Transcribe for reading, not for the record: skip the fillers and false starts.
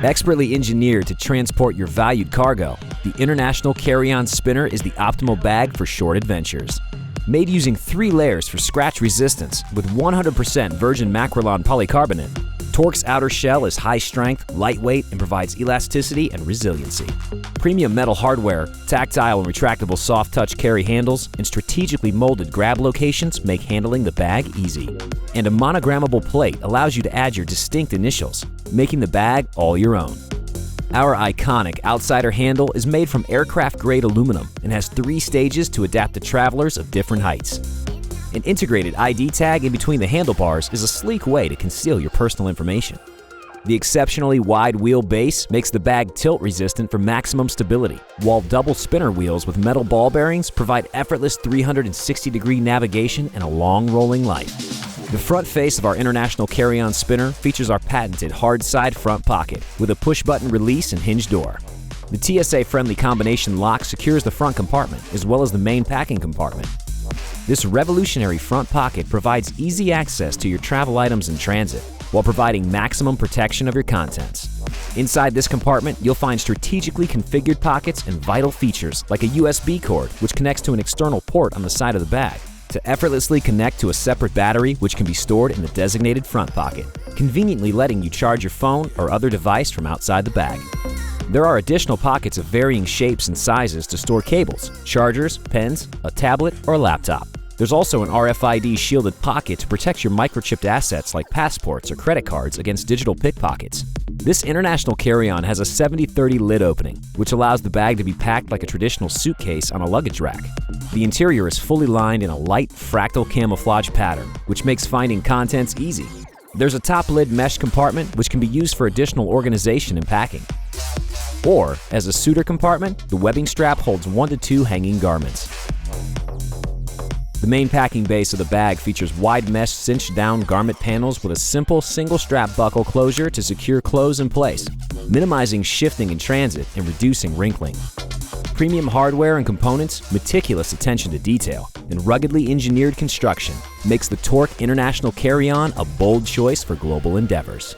Expertly engineered to transport your valued cargo, the International Carry-On Spinner is the optimal bag for short adventures. Made using 3 layers for scratch resistance with 100% virgin Macrolon polycarbonate, Torq's outer shell is high-strength, lightweight, and provides elasticity and resiliency. Premium metal hardware, tactile and retractable soft-touch carry handles, and strategically molded grab locations make handling the bag easy. And a monogrammable plate allows you to add your distinct initials, making the bag all your own. Our iconic outsider handle is made from aircraft-grade aluminum and has 3 stages to adapt to travelers of different heights. An integrated ID tag in between the handlebars is a sleek way to conceal your personal information. The exceptionally wide wheelbase makes the bag tilt-resistant for maximum stability, while double spinner wheels with metal ball bearings provide effortless 360-degree navigation and a long rolling life. The front face of our International Carry-On Spinner features our patented hord-side front pocket with a push-button release and hinge door. The TSA-friendly combination lock secures the front compartment as well as the main packing compartment. This revolutionary front pocket provides easy access to your travel items in transit, while providing maximum protection of your contents. Inside this compartment, you'll find strategically configured pockets and vital features like a USB cord, which connects to an external port on the side of the bag, to effortlessly connect to a separate battery which can be stored in the designated front pocket, conveniently letting you charge your phone or other device from outside the bag. There are additional pockets of varying shapes and sizes to store cables, chargers, pens, a tablet, or a laptop. There's also an RFID shielded pocket to protect your microchipped assets like passports or credit cards against digital pickpockets. This international carry-on has a 70/30 lid opening, which allows the bag to be packed like a traditional suitcase on a luggage rack. The interior is fully lined in a light, fractal camouflage pattern, which makes finding contents easy. There's a top lid mesh compartment which can be used for additional organization and packing. Or, as a suitor compartment, the webbing strap holds 1 to 2 hanging garments. The main packing base of the bag features wide mesh cinched-down garment panels with a simple single-strap buckle closure to secure clothes in place, minimizing shifting in transit and reducing wrinkling. Premium hardware and components, meticulous attention to detail, and ruggedly engineered construction makes the Torq International Carry-On a bold choice for global endeavors.